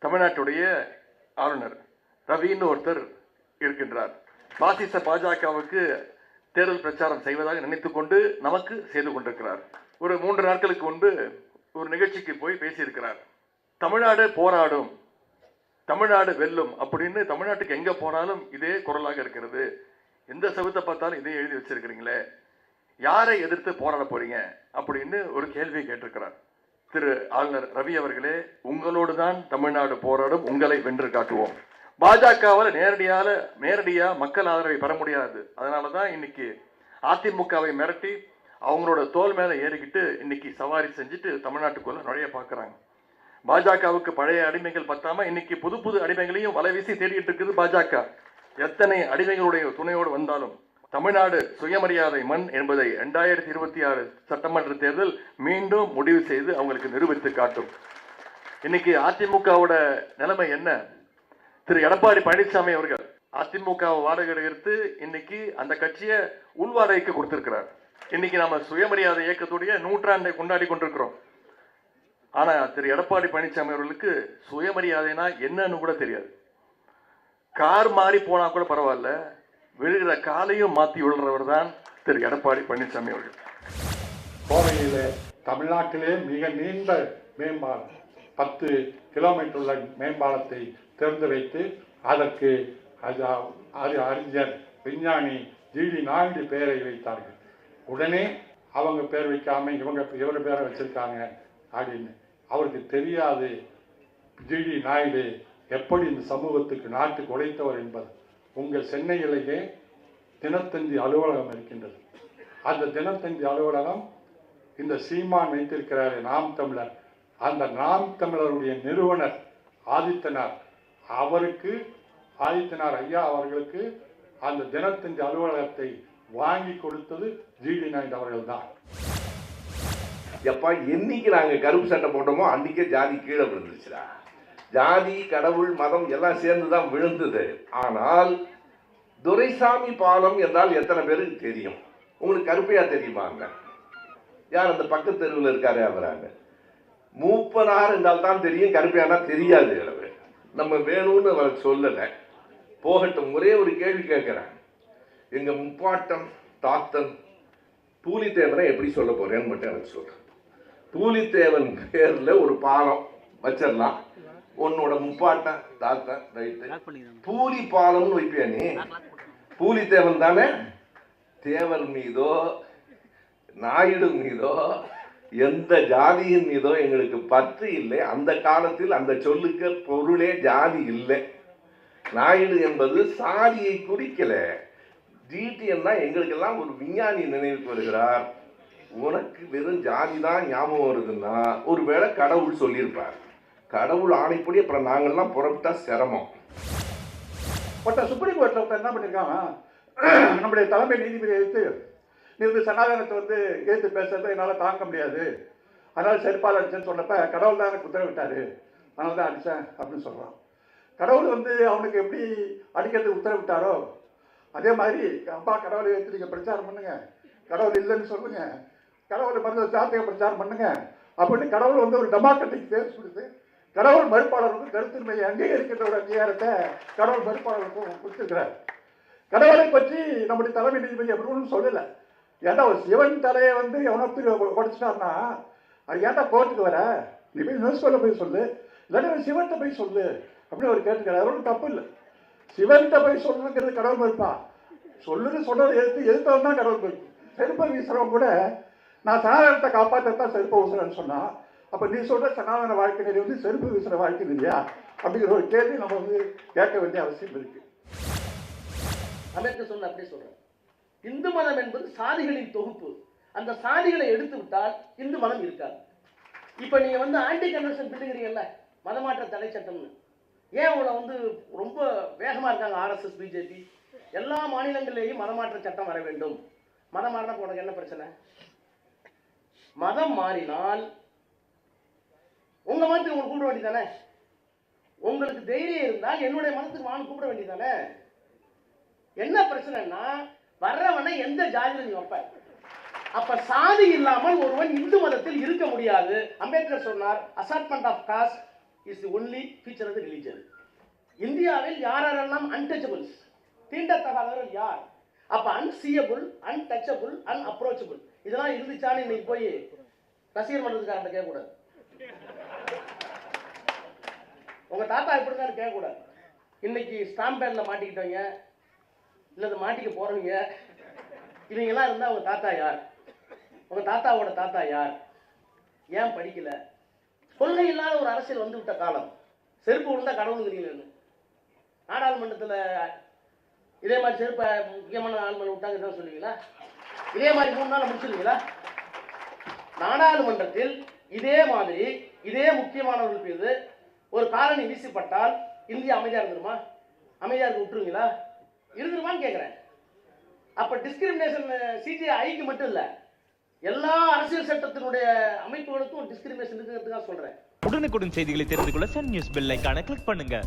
தமிழ்நாட்டுடைய ஆளுநர் ரவின்னு ஒருத்தர் இருக்கின்றார். பாசிச பாஜகவுக்கு தேர்தல் பிரச்சாரம் செய்வதாக நினைத்துக்கொண்டு நமக்கு செய்து கொண்டிருக்கிறார். ஒரு 3 நாட்களுக்கு முன்பு ஒரு நிகழ்ச்சிக்கு போய் பேசியிருக்கிறார். தமிழ்நாடு போராடும், தமிழ்நாடு வெல்லும் அப்படின்னு தமிழ்நாட்டுக்கு எங்க போனாலும் இதே குரலாக இருக்கிறது. எந்த செவத்தை பார்த்தாலும் இதே எழுதி வச்சிருக்கிறீங்களே, யாரை எதிர்த்து போராட போறீங்க அப்படின்னு ஒரு கேள்வி கேட்டிருக்கிறார். திரு ஆளுநர் ரவி அவர்களே, உங்களோடு தான் தமிழ்நாடு போராடும், உங்களை வென்று காட்டுவோம். பாஜகவால் நேரடியா மக்கள் ஆதரவை பெற முடியாது. அதனாலதான் இன்னைக்கு அதிமுகவை மிரட்டி அவங்களோட தோல் மேல ஏறிக்கிட்டு இன்னைக்கு சவாரி செஞ்சுட்டு தமிழ்நாட்டுக்குள்ள நுழைய பார்க்கறாங்க. பாஜகவுக்கு பழைய அடிமைகள் பத்தாம இன்னைக்கு புது புது அடிமைகளையும் வலை வீசி தேடிட்டு இருக்குது பாஜக. எத்தனை அடிமைகளுடைய துணையோடு வந்தாலும் தமிழ்நாடு சுயமரியாதை மண் என்பதை 2026 சட்டமன்ற தேர்தல் மீண்டும் முடிவு செய்து அவங்களுக்கு நிரூபித்து காட்டும். இன்னைக்கு அதிமுகவோட நிலைமை என்ன? திரு எடப்பாடி பழனிசாமி அவர்கள் அதிமுக வாடகை எடுத்து இன்னைக்கு அந்த கட்சியை உள்வாடகைக்கு கொடுத்திருக்கிறார். இன்னைக்கு நாம சுயமரியாதை இயக்கத்துடைய 100ஆண்டை கொண்டாடி கொண்டிருக்கிறோம். ஆனா திரு எடப்பாடி பழனிசாமி அவர்களுக்கு சுயமரியாதைனா என்னன்னு கூட தெரியாது. கார் மாறி போனா கூட பரவாயில்ல, விழுகிற காலையும் மாற்றி விழுறவர் தான் திரு எடப்பாடி பழனிசாமி அவர்கள். கோவையிலே தமிழ்நாட்டிலே மிக நீண்ட மேம்பாலம் 10 கிலோமீட்டர் உள்ள மேம்பாலத்தை திறந்து வைத்து அதற்கு அறிஞர் விஞ்ஞானி ஜிடி நாயுடு பெயரை வைத்தார்கள். உடனே அவங்க பேர் வைக்காம இவங்க பேரை வச்சிருக்காங்க அப்படின்னு அவருக்கு தெரியாது. ஜிடி நாயுடு எப்படி இந்த சமூகத்துக்கு நாட்டுக்கு உழைத்தவர் என்பது. உங்கள் சென்னையிலேயே தினத்தந்தி அலுவலகம் இருக்கின்றது. அந்த தினத்தந்தி அலுவலகம் இந்த சீமான் வைத்திருக்கிறார் நாம் தமிழர். அந்த நாம் தமிழருடைய நிறுவனர் ஆதித்தனார் ஐயா அவர்களுக்கு அந்த தினத்தந்தி அலுவலகத்தை வாங்கி கொடுத்தது ஜிடி நாயுடு அவர்கள் தான். எப்பா என்னைக்கு நாங்க கருப்பு சட்டை போட்டோமோ அன்னைக்கே ஜாதி கீழே விழுந்துச்சுடா. ஜாதி, கடவுள், மதம் எல்லாம் சேர்ந்துதான் விழுந்தது. ஆனால் துரைசாமி பாலம் என்றால் எத்தனை பேருக்கு தெரியும்? உங்களுக்கு கருப்பையா தெரியுமாங்க? யார் அந்த பக்கத்து தெருவில் இருக்காரு அவராங்க? மூப்பனார் என்றால் தான் தெரியும், கருப்பையானா தெரியாது. அளவு நம்ம வேணும்னு அவர் சொல்லலை. போகட்டும், ஒரே ஒரு கேள்வி கேட்கிறேன். எங்க முப்பாட்டம் தாத்தன் பூலித்தேவனை எப்படி சொல்ல போறேன்னு மட்டும் எனக்கு சொல்றேன். பூலித்தேவன் பேர்ல ஒரு பாலம் வச்சிடலாம். உன்னோட முப்பாட்டம் தாத்தன் ரைட்டு, பூலி பாலம்னு வைப்பியா நீ? பூலித்தேவன் தானே. தேவர் மீதோ நாயுடு மீதோ எந்த ஜாதியின் மீதோ எங்களுக்கு பற்று இல்லை. அந்த காலத்தில் அந்த சொல்லுக்கு பொருளே ஜாதி இல்லை. நாயுடு என்பது சாதியை குறிக்கல. ஜிடிஎன்னா எங்களுக்கெல்லாம் ஒரு விஞ்ஞானி நினைவுக்கு வருகிறார். உனக்கு வெறும் ஜாதி தான் ஞாபகம் வருதுன்னா ஒருவேளை கடவுள் சொல்லியிருப்பார். கடவுள் ஆணைப்படி அப்புறம் நாங்கள்லாம் புறப்பட்டா சிரமம். பட் சுப்ரீம் கோர்ட்டில் என்ன பண்ணியிருக்காங்க, நம்முடைய தலைமை நீதிபதி எடுத்து நீ சனாதனத்தை எடுத்து பேசுறத என்னால் தாங்க முடியாது, அதனால செருப்பால் அடிச்சேன்னு சொன்னப்ப கடவுள் தான் எனக்கு உத்தரவிட்டாரு, அதனால தான் அடித்தேன் அப்படின்னு சொல்கிறான். கடவுள் அவனுக்கு எப்படி அடிக்கிறதுக்கு உத்தரவிட்டாரோ அதே மாதிரி அப்பா கடவுளை எடுத்து நீங்கள் பிரச்சாரம் பண்ணுங்க, கடவுள் இல்லைன்னு சொல்லுங்க, கடவுளை மருந்து சாத்திய பிரச்சாரம் பண்ணுங்க அப்படின்னு கடவுள் ஒரு டெமோக்ராட்டிக் பேஸ் கொடுத்து கடவுள் மறுப்பாளர்களுக்கும் கருத்துரிமையை அங்கீகரிக்கின்ற ஒரு அங்கீகாரத்தை கடவுள் மறுப்பாளர்களுக்கும் கொடுத்துருக்கிறார். கடவுளை பற்றி நம்முடைய தலைமை நீதிபதி அப்படின்னு சொல்லலை. ஏன்டா ஒரு சிவன் தலையை எவனோ உடைச்சிட்டாருன்னா அது ஏன்டா கோர்ட்டுக்கு வர, நீ போய் யூனிவர்சிட்டியில் போய் சொல்லு, இல்லாட்டி சிவன்கிட்ட போய் சொல்லு அப்படின்னு அவர் கேட்டுக்கிறார். அது ஒன்றும் தப்பு இல்லை. சிவன்கிட்ட போய் சொல்லணுங்கிறது கடவுள் மறுப்பா? சொல்லுன்னு சொன்னதை எதிர்த்தவன் தான் கடவுள் மறுப்பு. செருப்பை வீசுறவங்க கூட நான் சனாதனத்தை காப்பாற்றத்தான் செருப்பை வீசுறேன்னு சொன்னா, அப்போ நீ சொல்ற சனாதன வாழ்க்கை நெறி செருப்பு வீசுற வாழ்க்கை இல்லையா அப்படிங்கிற ஒரு கேள்வி நம்ம கேட்க வேண்டிய அவசியம் இருக்கு. அம்பேத்கர் சொன்ன அப்படி சொல்றேன். இந்து மதம் என்பது சாதிகளின் தொகுப்பு. அந்த சாதிகளை எடுத்து விட்டால் இந்து மதம் இருக்காது. இப்ப நீங்க ஆன்டி கன்வர்ஷன் பில்லுங்கிறீங்கல்ல, மதமாற்ற தடை சட்டம்னு, ஏன் உங்களை ரொம்ப வேகமா இருக்காங்க ஆர்எஸ்எஸ், பிஜேபி? எல்லா மாநிலங்களிலேயும் மதமாற்ற சட்டம் வர வேண்டும். மதம் மாறினா உனக்கு என்ன பிரச்சனை? மதம் மாறினால் உங்க மதத்துக்கு உங்களுக்கு கூப்பிட வேண்டியதானே? உங்களுக்கு தைரியம் இருந்தால் என்னுடைய மதத்துக்கு நான் கூப்பிட வேண்டியதானே? என்ன பிரச்சனைன்னா வர்றவனை எந்த ஜாதியில் நீ வைப்ப? அப்ப சாதி இல்லாமல் ஒருவன் இந்து மதத்தில் இருக்க முடியாது. அம்பேத்கர் சொன்னார், assortment of caste is the only feature of the religion. இந்தியாவில் யாரெல்லாம் அன்டச்சபிள்ஸ், தீண்டத்தகாதவர்கள் யார்? அப்ப அன்சீயபிள், அன்டச்சபிள், அன்அப்ரோச்சபிள் இதெல்லாம் இருந்துச்சான்னு இன்னைக்கு போய் ரசிகர் மன்றத்துக்காரன் கேட்கக்கூடாது. உங்க தாத்தா எப்படி தான் கேட்கக்கூடாது. இன்னைக்கு ஸ்டாம்ப் பேட்ல மாட்டிக்கிட்டவங்க இல்லை மாட்டிக்க போறவங்க இவங்கெல்லாம் இருந்தா உங்க தாத்தா யார்? உங்க தாத்தாவோட தாத்தா யார்? ஏன் படிக்கல? கொள்கை இல்லாத ஒரு அரசியல் வந்து விட்ட காலம். செருப்பு விழுந்தா கடவுளுங்கிறீங்கன்னு நாடாளுமன்றத்தில் இதே மாதிரி செருப்பை முக்கியமான ஆள் மேலே விட்டாங்க தான் சொல்லுவீங்களா? இதே மாதிரி 3 நாள் முடிச்சிருவீங்களா? நாடாளுமன்றத்தில் இதே மாதிரி இதே முக்கியமானவர்கள் மீது ஒரு காலனி வீசப்பட்டால் இந்தியா அமைதியா இருந்துருமா? அமைதியா இருக்க விட்டுருவீங்களா? இருந்துருமான்னு கேட்குறேன். அப்ப டிஸ்கிரிமினேஷன் சிஜிஐக்கு மட்டும் இல்ல, எல்லா அரசியல் சட்டத்தினுடைய அமைப்புகளுக்கும் டிஸ்கிரிமினேஷன் இருக்குங்கிறதுக்காக சொல்றேன். உடனுக்குடன் செய்திகளை தெரிந்து கொள்ள சன் நியூஸ் பெல் ஐகானை கிளிக் பண்ணுங்க.